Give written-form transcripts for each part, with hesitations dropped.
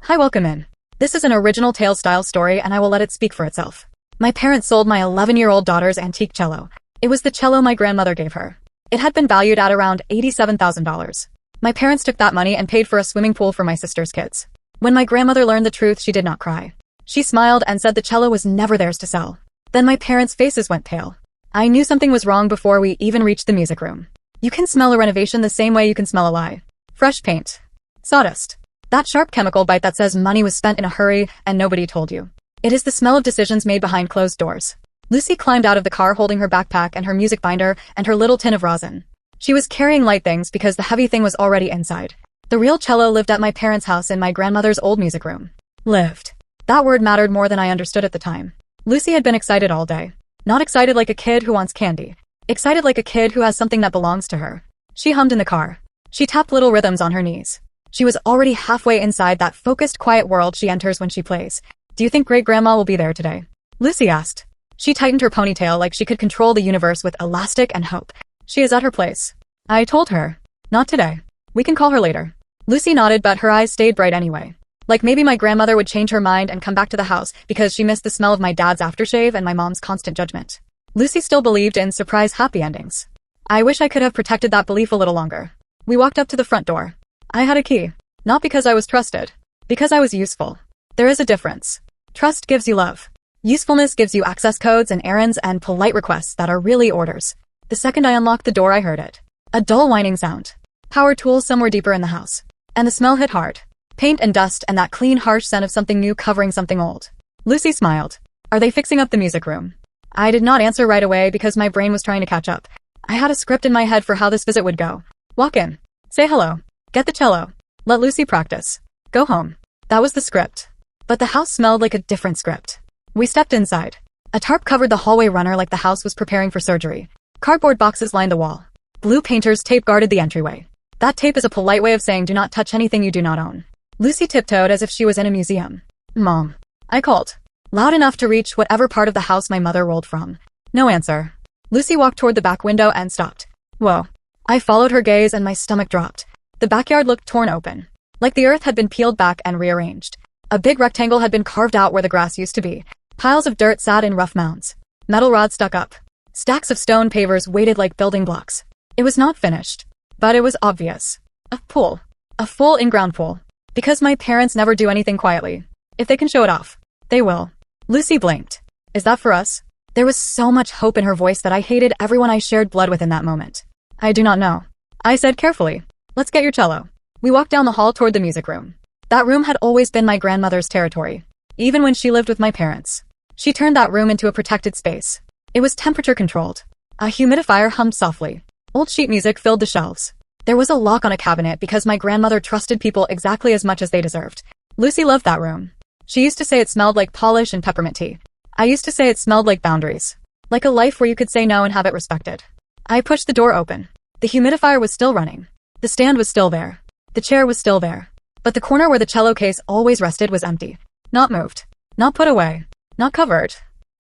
Hi, welcome in. This is an original tale-style story and I will let it speak for itself. My parents sold my 11-year-old daughter's antique cello. It was the cello my grandmother gave her. It had been valued at around $87,000. My parents took that money and paid for a swimming pool for my sister's kids. When my grandmother learned the truth, she did not cry. She smiled and said the cello was never theirs to sell. Then my parents' faces went pale. I knew something was wrong before we even reached the music room. You can smell a renovation the same way you can smell a lie. Fresh paint. Sawdust. That sharp chemical bite that says money was spent in a hurry and nobody told you. It is the smell of decisions made behind closed doors. Lucy climbed out of the car holding her backpack and her music binder and her little tin of rosin. She was carrying light things because the heavy thing was already inside. The real cello lived at my parents' house in my grandmother's old music room. Lived. That word mattered more than I understood at the time. Lucy had been excited all day. Not excited like a kid who wants candy. Excited like a kid who has something that belongs to her. She hummed in the car. She tapped little rhythms on her knees. She was already halfway inside that focused, quiet world she enters when she plays. Do you think great-grandma will be there today? Lucy asked. She tightened her ponytail like she could control the universe with elastic and hope. She is at her place. I told her. Not today. We can call her later. Lucy nodded, but her eyes stayed bright anyway. Like maybe my grandmother would change her mind and come back to the house because she missed the smell of my dad's aftershave and my mom's constant judgment. Lucy still believed in surprise happy endings. I wish I could have protected that belief a little longer. We walked up to the front door. I had a key. Not because I was trusted. Because I was useful. There is a difference. Trust gives you love. Usefulness gives you access codes and errands and polite requests that are really orders. The second I unlocked the door, I heard it. A dull whining sound. Power tools somewhere deeper in the house. And the smell hit hard. Paint and dust and that clean, harsh scent of something new covering something old. Lucy smiled. Are they fixing up the music room? I did not answer right away because my brain was trying to catch up. I had a script in my head for how this visit would go. Walk in. Say hello. Get the cello. Let Lucy practice. Go home. That was the script. But the house smelled like a different script. We stepped inside. A tarp covered the hallway runner like the house was preparing for surgery. Cardboard boxes lined the wall. Blue painter's tape guarded the entryway. That tape is a polite way of saying do not touch anything you do not own. Lucy tiptoed as if she was in a museum. Mom. I called. Loud enough to reach whatever part of the house my mother rolled from. No answer. Lucy walked toward the back window and stopped. Whoa. I followed her gaze and my stomach dropped. The backyard looked torn open. Like the earth had been peeled back and rearranged. A big rectangle had been carved out where the grass used to be. Piles of dirt sat in rough mounds. Metal rods stuck up. Stacks of stone pavers weighted like building blocks. It was not finished. But it was obvious. A pool. A full in-ground pool. Because my parents never do anything quietly. If they can show it off, they will. Lucy blinked. Is that for us? There was so much hope in her voice that I hated everyone I shared blood with in that moment. I do not know. I said carefully. Let's get your cello. We walked down the hall toward the music room. That room had always been my grandmother's territory. Even when she lived with my parents. She turned that room into a protected space. It was temperature controlled. A humidifier hummed softly. Old sheet music filled the shelves. There was a lock on a cabinet because my grandmother trusted people exactly as much as they deserved. Lucy loved that room. She used to say it smelled like polish and peppermint tea. I used to say it smelled like boundaries. Like a life where you could say no and have it respected. I pushed the door open. The humidifier was still running. The stand was still there. The chair was still there. But the corner where the cello case always rested was empty. Not moved. Not put away. Not covered.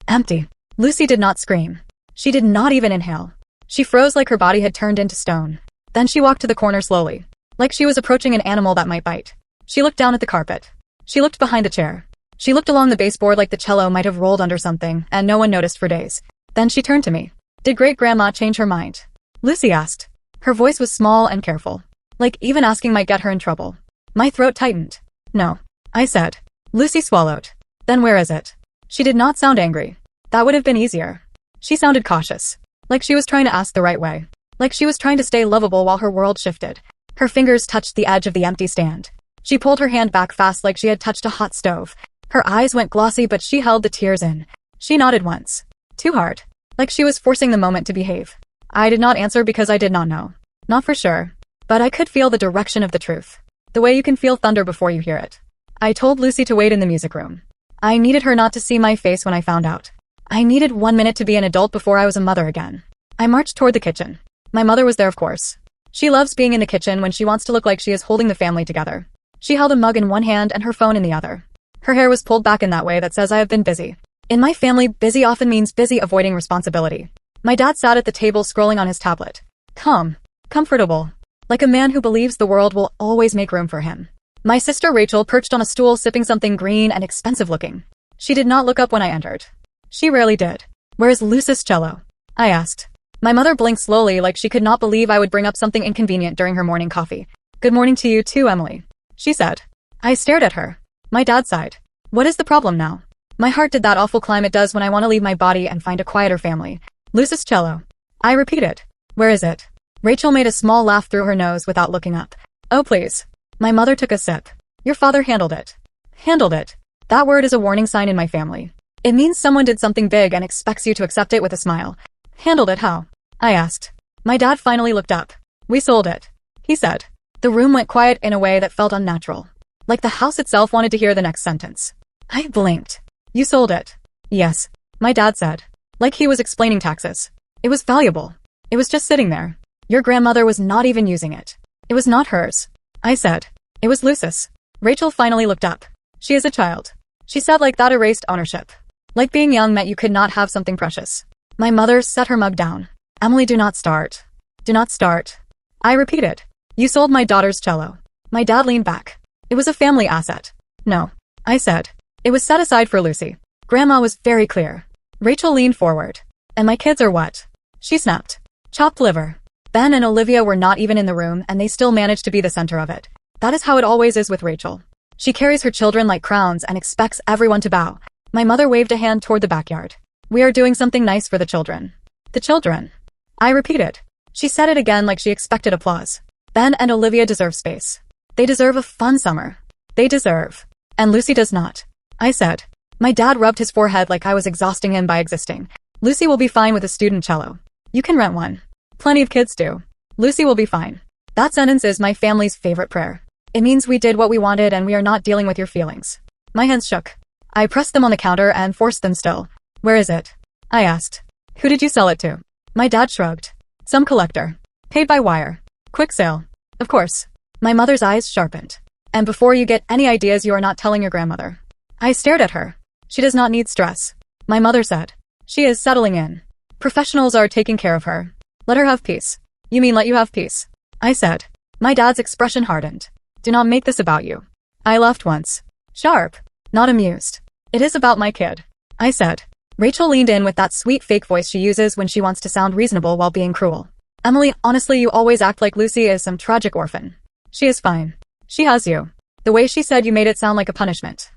Empty. Lucy did not scream. She did not even inhale. She froze like her body had turned into stone. Then she walked to the corner slowly. Like she was approaching an animal that might bite. She looked down at the carpet. She looked behind the chair. She looked along the baseboard like the cello might have rolled under something, and no one noticed for days. Then she turned to me. Did great-grandma change her mind? Lucy asked. Her voice was small and careful. Like even asking might get her in trouble. My throat tightened. No. I said. Lucy swallowed. Then where is it? She did not sound angry. That would have been easier. She sounded cautious. Like she was trying to ask the right way. Like she was trying to stay lovable while her world shifted. Her fingers touched the edge of the empty stand. She pulled her hand back fast like she had touched a hot stove. Her eyes went glossy but she held the tears in. She nodded once. Too hard. Like she was forcing the moment to behave. I did not answer because I did not know. Not for sure. But I could feel the direction of the truth. The way you can feel thunder before you hear it. I told Lucy to wait in the music room. I needed her not to see my face when I found out. I needed 1 minute to be an adult before I was a mother again. I marched toward the kitchen. My mother was there, of course. She loves being in the kitchen when she wants to look like she is holding the family together. She held a mug in one hand and her phone in the other. Her hair was pulled back in that way that says I have been busy. In my family, busy often means busy avoiding responsibility. My dad sat at the table scrolling on his tablet. Calm. Comfortable. Like a man who believes the world will always make room for him. My sister Rachel perched on a stool sipping something green and expensive looking. She did not look up when I entered. She rarely did. Where is Lucy's cello? I asked. My mother blinked slowly like she could not believe I would bring up something inconvenient during her morning coffee. Good morning to you too, Emily, she said. I stared at her. My dad sighed. What is the problem now? My heart did that awful climb it does when I want to leave my body and find a quieter family. Lucy's cello. I repeated. Where is it? Rachel made a small laugh through her nose without looking up. Oh please. My mother took a sip. Your father handled it. Handled it. That word is a warning sign in my family. It means someone did something big and expects you to accept it with a smile. Handled it how? I asked. My dad finally looked up. We sold it, he said. The room went quiet in a way that felt unnatural. Like the house itself wanted to hear the next sentence. I blinked. You sold it? Yes, my dad said. Like he was explaining taxes. It was valuable. It was just sitting there. Your grandmother was not even using it. It was not hers. I said. It was Lucy's. Rachel finally looked up. She is a child. She said like that erased ownership. Like being young meant you could not have something precious. My mother set her mug down. Emily, do not start. Do not start. I repeated. You sold my daughter's cello. My dad leaned back. It was a family asset. No, I said. It was set aside for Lucy. Grandma was very clear. Rachel leaned forward. And my kids are what? She snapped. Chopped liver. Ben and Olivia were not even in the room and they still managed to be the center of it. That is how it always is with Rachel. She carries her children like crowns and expects everyone to bow. My mother waved a hand toward the backyard. We are doing something nice for the children. The children. I repeated. She said it again like she expected applause. Ben and Olivia deserve space. They deserve a fun summer. They deserve. And Lucy does not. I said. My dad rubbed his forehead like I was exhausting him by existing. Lucy will be fine with a student cello. You can rent one. Plenty of kids do. Lucy will be fine. That sentence is my family's favorite prayer. It means we did what we wanted and we are not dealing with your feelings. My hands shook. I pressed them on the counter and forced them still. Where is it? I asked. Who did you sell it to? My dad shrugged. Some collector. Paid by wire. Quick sale. Of course. My mother's eyes sharpened. And before you get any ideas, you are not telling your grandmother. I stared at her. She does not need stress. My mother said. She is settling in. Professionals are taking care of her. Let her have peace. You mean let you have peace? I said. My dad's expression hardened. Do not make this about you. I laughed once. Sharp. Not amused. It is about my kid. I said. Rachel leaned in with that sweet fake voice she uses when she wants to sound reasonable while being cruel. Emily, honestly, you always act like Lucy is some tragic orphan. She is fine. She has you. The way she said you made it sound like a punishment.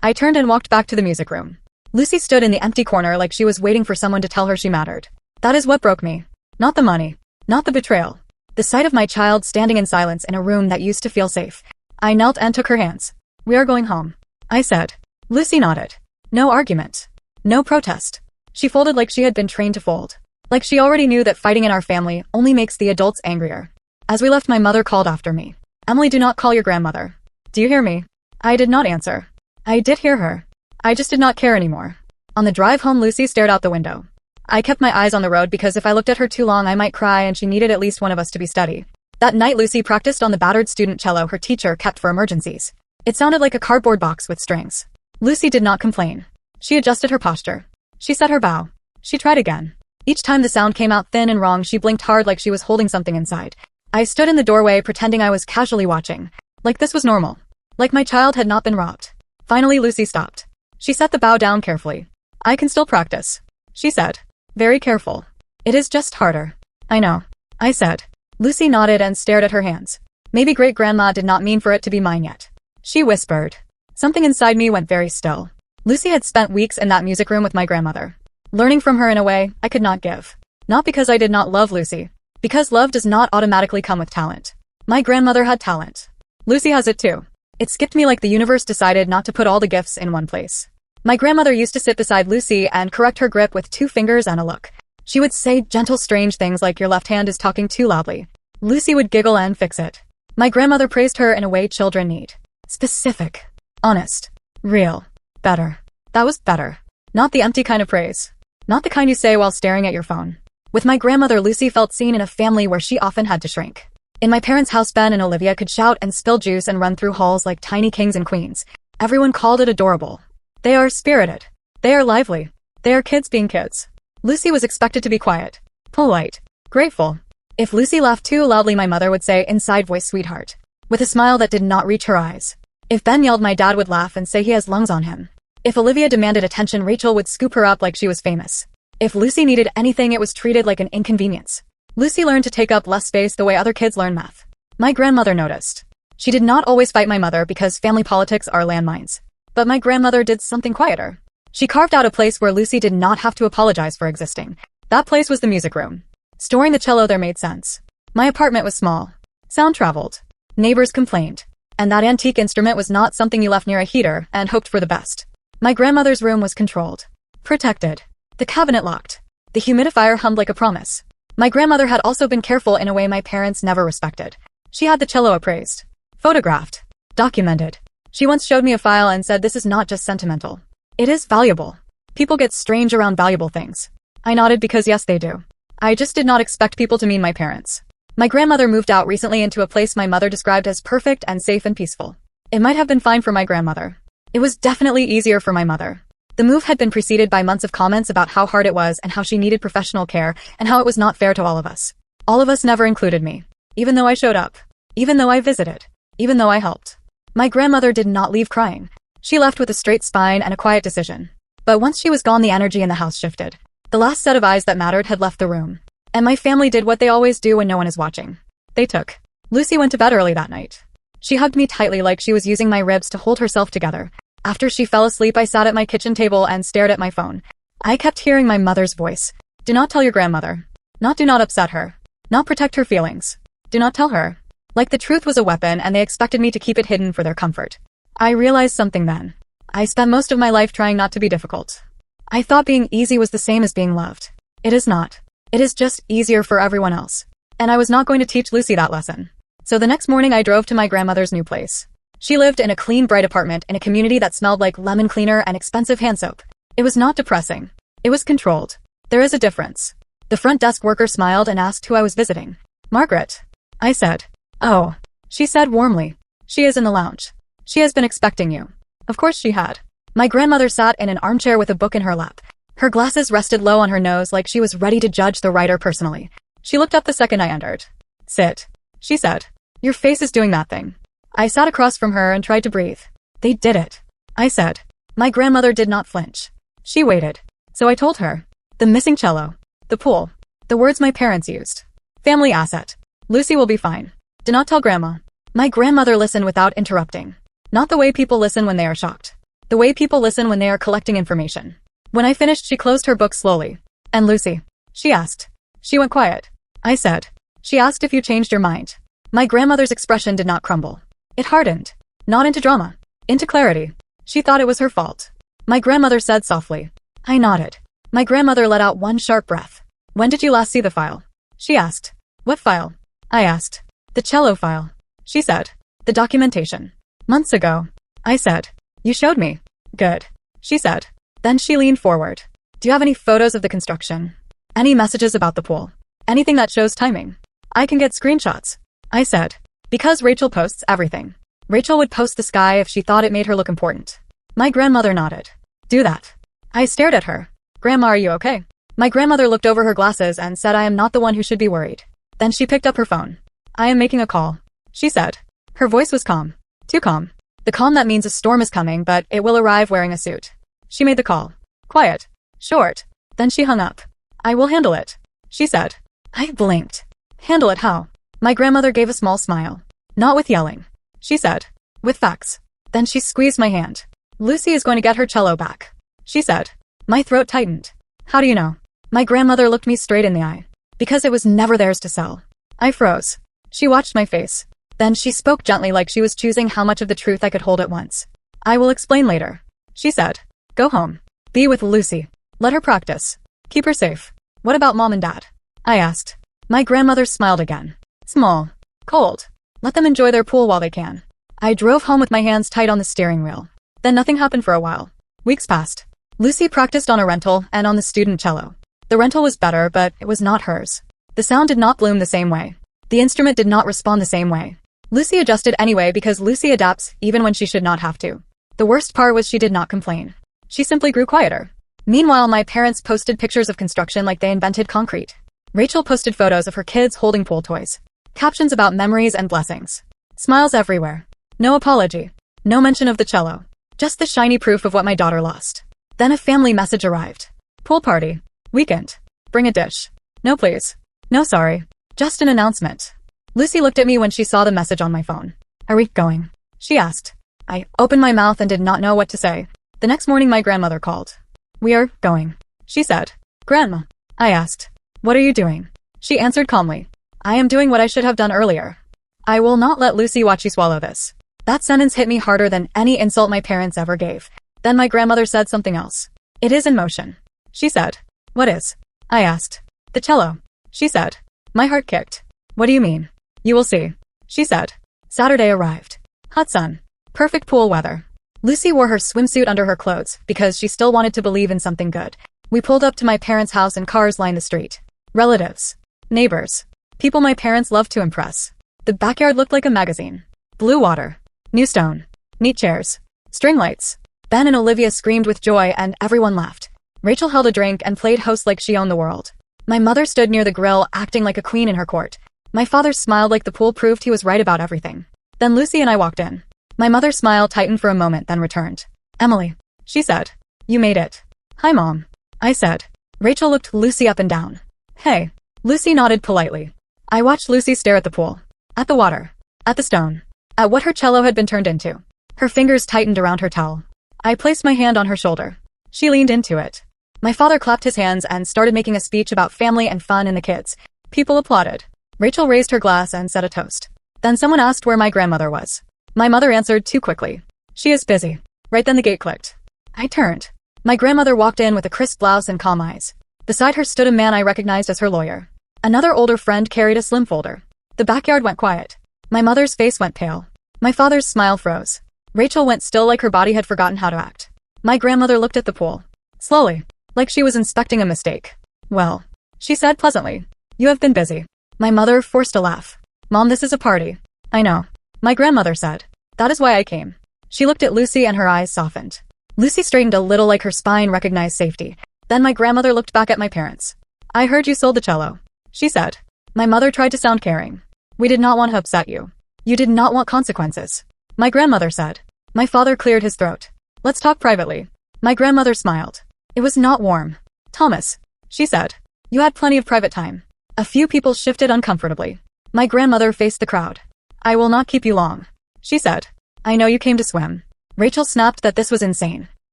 I turned and walked back to the music room. Lucy stood in the empty corner like she was waiting for someone to tell her she mattered. That is what broke me. Not the money. Not the betrayal. The sight of my child standing in silence in a room that used to feel safe. I knelt and took her hands. We are going home, I said. Lucy nodded. No argument. No protest. She folded like she had been trained to fold. Like she already knew that fighting in our family only makes the adults angrier. As we left, my mother called after me. Emily, do not call your grandmother. Do you hear me? I did not answer. I did hear her. I just did not care anymore. On the drive home, Lucy stared out the window. I kept my eyes on the road because if I looked at her too long, I might cry and she needed at least one of us to be steady. That night, Lucy practiced on the battered student cello her teacher kept for emergencies. It sounded like a cardboard box with strings. Lucy did not complain. She adjusted her posture. She set her bow. She tried again. Each time the sound came out thin and wrong, she blinked hard like she was holding something inside. I stood in the doorway pretending I was casually watching. Like this was normal. Like my child had not been robbed. Finally, Lucy stopped. She set the bow down carefully. I can still practice, she said. Very careful. It is just harder. I know, I said. Lucy nodded and stared at her hands. Maybe great-grandma did not mean for it to be mine yet. She whispered. Something inside me went very still. Lucy had spent weeks in that music room with my grandmother. Learning from her in a way I could not give. Not because I did not love Lucy. Because love does not automatically come with talent. My grandmother had talent. Lucy has it too. It skipped me like the universe decided not to put all the gifts in one place. My grandmother used to sit beside Lucy and correct her grip with 2 fingers and a look. She would say gentle, strange things like your left hand is talking too loudly. Lucy would giggle and fix it. My grandmother praised her in a way children need. Specific. Honest. Real. Better. That was better. Not the empty kind of praise. Not the kind you say while staring at your phone. With my grandmother, Lucy felt seen in a family where she often had to shrink. In my parents' house, Ben and Olivia could shout and spill juice and run through halls like tiny kings and queens. Everyone called it adorable. They are spirited. They are lively. They are kids being kids. Lucy was expected to be quiet, polite, grateful. If Lucy laughed too loudly, my mother would say, inside voice, sweetheart. with a smile that did not reach her eyes. If Ben yelled, my dad would laugh and say he has lungs on him. If Olivia demanded attention, Rachel would scoop her up like she was famous. If Lucy needed anything, it was treated like an inconvenience. Lucy learned to take up less space the way other kids learn math. My grandmother noticed. She did not always fight my mother because family politics are landmines. But my grandmother did something quieter. She carved out a place where Lucy did not have to apologize for existing. That place was the music room. Storing the cello there made sense. My apartment was small. Sound traveled. Neighbors complained. And that antique instrument was not something you left near a heater and hoped for the best. My grandmother's room was controlled. Protected. The cabinet locked. The humidifier hummed like a promise. My grandmother had also been careful in a way my parents never respected. She had the cello appraised. Photographed. Documented. She once showed me a file and said, this is not just sentimental. It is valuable. People get strange around valuable things. I nodded because yes, they do. I just did not expect people to mean my parents. My grandmother moved out recently into a place my mother described as perfect and safe and peaceful. It might have been fine for my grandmother. It was definitely easier for my mother. The move had been preceded by months of comments about how hard it was and how she needed professional care and how it was not fair to all of us. All of us never included me. Even though I showed up. Even though I visited. Even though I helped. My grandmother did not leave crying. She left with a straight spine and a quiet decision. But once she was gone, the energy in the house shifted. The last set of eyes that mattered had left the room. And my family did what they always do when no one is watching. They took. Lucy went to bed early that night. She hugged me tightly like she was using my ribs to hold herself together. After she fell asleep, I sat at my kitchen table and stared at my phone. I kept hearing my mother's voice. Do not tell your grandmother. Do not upset her. Not protect her feelings. Do not tell her. Like the truth was a weapon and they expected me to keep it hidden for their comfort. I realized something then. I spent most of my life trying not to be difficult. I thought being easy was the same as being loved. It is not. It is just easier for everyone else. And I was not going to teach Lucy that lesson. So the next morning I drove to my grandmother's new place. She lived in a clean, bright apartment in a community that smelled like lemon cleaner and expensive hand soap. It was not depressing. It was controlled. There is a difference. The front desk worker smiled and asked who I was visiting. Margaret. I said. Oh. She said warmly. She is in the lounge. She has been expecting you. Of course she had. My grandmother sat in an armchair with a book in her lap. Her glasses rested low on her nose like she was ready to judge the writer personally. She looked up the second I entered. Sit. She said. Your face is doing that thing. I sat across from her and tried to breathe. They did it. I said. My grandmother did not flinch. She waited. So I told her. The missing cello. The pool. The words my parents used. Family asset. Lucy will be fine. Do not tell Grandma. My grandmother listened without interrupting. Not the way people listen when they are shocked. The way people listen when they are collecting information. When I finished, she closed her book slowly. And Lucy? She asked. She went quiet. I said. She asked if you changed your mind. My grandmother's expression did not crumble. It hardened. Not into drama. Into clarity. She thought it was her fault. My grandmother said softly. I nodded. My grandmother let out one sharp breath. When did you last see the file? She asked. What file? I asked. The cello file. She said. The documentation. Months ago. I said. You showed me. Good. She said. Then she leaned forward. Do you have any photos of the construction? Any messages about the pool? Anything that shows timing? I can get screenshots. I said. Because Rachel posts everything. Rachel would post the sky if she thought it made her look important. My grandmother nodded. Do that. I stared at her. Grandma, are you okay? My grandmother looked over her glasses and said I am not the one who should be worried. Then she picked up her phone. I am making a call. She said. Her voice was calm. Too calm. The calm that means a storm is coming, but it will arrive wearing a suit. She made the call. Quiet. Short. Then she hung up. I will handle it. She said. I blinked. Handle it how? My grandmother gave a small smile. Not with yelling. She said. With facts. Then she squeezed my hand. Lucy is going to get her cello back. She said. My throat tightened. How do you know? My grandmother looked me straight in the eye. Because it was never theirs to sell. I froze. She watched my face. Then she spoke gently like she was choosing how much of the truth I could hold at once. I will explain later. She said. Go home. Be with Lucy. Let her practice. Keep her safe. What about Mom and Dad? I asked. My grandmother smiled again. Small. Cold. Let them enjoy their pool while they can. I drove home with my hands tight on the steering wheel. Then nothing happened for a while. Weeks passed. Lucy practiced on a rental and on the student cello. The rental was better, but it was not hers. The sound did not bloom the same way. The instrument did not respond the same way. Lucy adjusted anyway because Lucy adapts even when she should not have to. The worst part was she did not complain. She simply grew quieter. Meanwhile, my parents posted pictures of construction like they invented concrete. Rachel posted photos of her kids holding pool toys. Captions about memories and blessings. Smiles everywhere. No apology. No mention of the cello. Just the shiny proof of what my daughter lost. Then a family message arrived. Pool party. Weekend. Bring a dish. No please. No sorry. Just an announcement. Lucy looked at me when she saw the message on my phone. Are we going? She asked. I opened my mouth and did not know what to say. The next morning my grandmother called. We are going, she said. Grandma. I asked. What are you doing? She answered calmly. I am doing what I should have done earlier. I will not let Lucy watch you swallow this. That sentence hit me harder than any insult my parents ever gave. Then my grandmother said something else. It is in motion. She said. What is? I asked. The cello. She said. My heart kicked. What do you mean? You will see. She said. Saturday arrived. Hot sun. Perfect pool weather. Lucy wore her swimsuit under her clothes because she still wanted to believe in something good. We pulled up to my parents' house and cars lined the street. Relatives. Neighbors. People my parents loved to impress. The backyard looked like a magazine. Blue water. New stone. Neat chairs. String lights. Ben and Olivia screamed with joy and everyone laughed. Rachel held a drink and played host like she owned the world. My mother stood near the grill acting like a queen in her court. My father smiled like the pool proved he was right about everything. Then Lucy and I walked in. My mother's smile tightened for a moment then returned. Emily. She said. You made it. Hi Mom. I said. Rachel looked Lucy up and down. Hey. Lucy nodded politely. I watched Lucy stare at the pool. At the water. At the stone. At what her cello had been turned into. Her fingers tightened around her towel. I placed my hand on her shoulder. She leaned into it. My father clapped his hands and started making a speech about family and fun and the kids. People applauded. Rachel raised her glass and said a toast. Then someone asked where my grandmother was. My mother answered too quickly. She is busy. Right then the gate clicked. I turned. My grandmother walked in with a crisp blouse and calm eyes. Beside her stood a man I recognized as her lawyer. Another older friend carried a slim folder. The backyard went quiet. My mother's face went pale. My father's smile froze. Rachel went still like her body had forgotten how to act. My grandmother looked at the pool. Slowly. Like she was inspecting a mistake. Well, she said pleasantly. You have been busy. My mother forced a laugh. Mom, this is a party. I know. My grandmother said. That is why I came. She looked at Lucy and her eyes softened. Lucy straightened a little like her spine recognized safety. Then my grandmother looked back at my parents. I heard you sold the cello. She said. My mother tried to sound caring. We did not want to upset you. You did not want consequences. My grandmother said. My father cleared his throat. Let's talk privately. My grandmother smiled. It was not warm. Thomas. She said. You had plenty of private time. A few people shifted uncomfortably. My grandmother faced the crowd. I will not keep you long. She said. I know you came to swim. Rachel snapped that this was insane.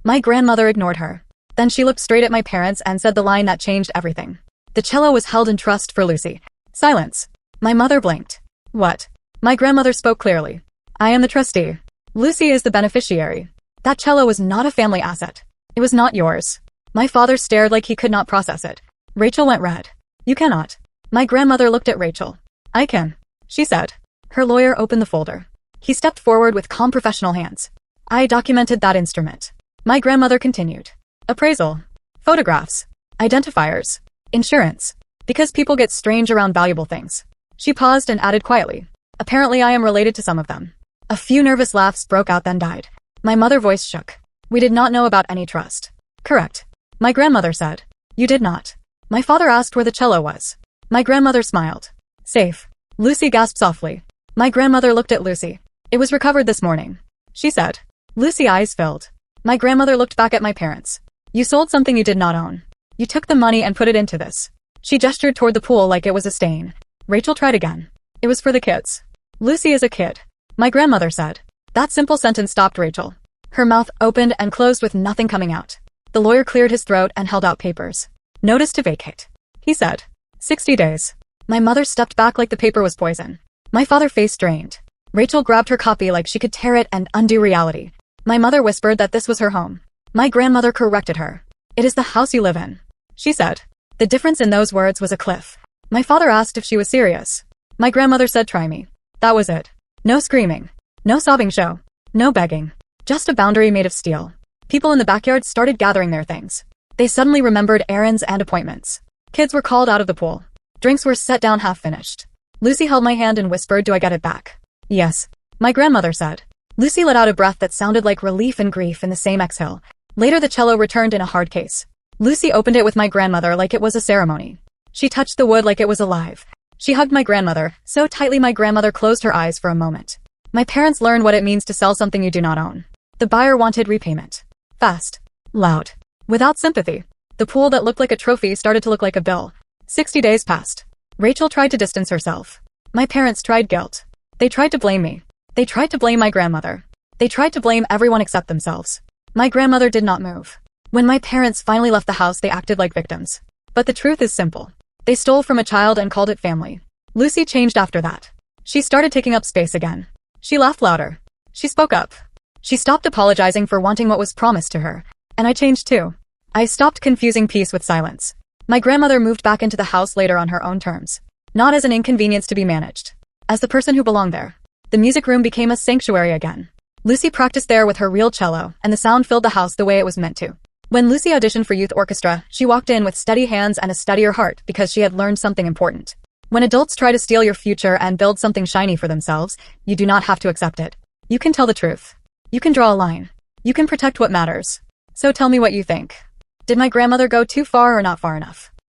My grandmother ignored her. Then she looked straight at my parents and said the line that changed everything. The cello was held in trust for Lucy. Silence. My mother blinked. What? My grandmother spoke clearly. I am the trustee. Lucy is the beneficiary. That cello was not a family asset. It was not yours. My father stared like he could not process it. Rachel went red. You cannot. My grandmother looked at Rachel. I can. She said. Her lawyer opened the folder. He stepped forward with calm professional hands. I documented that instrument. My grandmother continued. Appraisal. Photographs. Identifiers. Insurance. Because people get strange around valuable things. She paused and added quietly. Apparently I am related to some of them. A few nervous laughs broke out then died. My mother's voice shook. We did not know about any trust. Correct. My grandmother said. You did not. My father asked where the cello was. My grandmother smiled. Safe. Lucy gasped softly. My grandmother looked at Lucy. It was recovered this morning. She said. Lucy's eyes filled. My grandmother looked back at my parents. You sold something you did not own. You took the money and put it into this. She gestured toward the pool like it was a stain. Rachel tried again. It was for the kids. Lucy is a kid. My grandmother said. That simple sentence stopped Rachel. Her mouth opened and closed with nothing coming out. The lawyer cleared his throat and held out papers. Notice to vacate. He said. 60 days. My mother stepped back like the paper was poison. My father's face drained. Rachel grabbed her copy like she could tear it and undo reality. My mother whispered that this was her home. My grandmother corrected her. It is the house you live in. She said. The difference in those words was a cliff. My father asked if she was serious. My grandmother said try me. That was it. No screaming. No sobbing show. No begging. Just a boundary made of steel. People in the backyard started gathering their things. They suddenly remembered errands and appointments. Kids were called out of the pool. Drinks were set down half finished. Lucy held my hand and whispered, do I get it back? Yes. My grandmother said. Lucy let out a breath that sounded like relief and grief in the same exhale. Later the cello returned in a hard case. Lucy opened it with my grandmother like it was a ceremony. She touched the wood like it was alive. She hugged my grandmother, so tightly my grandmother closed her eyes for a moment. My parents learned what it means to sell something you do not own. The buyer wanted repayment. Fast. Loud. Without sympathy. The pool that looked like a trophy started to look like a bill. 60 days passed. Rachel tried to distance herself. My parents tried guilt. They tried to blame me. They tried to blame my grandmother. They tried to blame everyone except themselves. My grandmother did not move. When my parents finally left the house, they acted like victims. But the truth is simple. They stole from a child and called it family. Lucy changed after that. She started taking up space again. She laughed louder. She spoke up. She stopped apologizing for wanting what was promised to her. And I changed too. I stopped confusing peace with silence. My grandmother moved back into the house later on her own terms. Not as an inconvenience to be managed. As the person who belonged there. The music room became a sanctuary again. Lucy practiced there with her real cello, and the sound filled the house the way it was meant to. When Lucy auditioned for youth orchestra, she walked in with steady hands and a steadier heart because she had learned something important. When adults try to steal your future and build something shiny for themselves, you do not have to accept it. You can tell the truth. You can draw a line. You can protect what matters. So tell me what you think. Did my grandmother go too far or not far enough?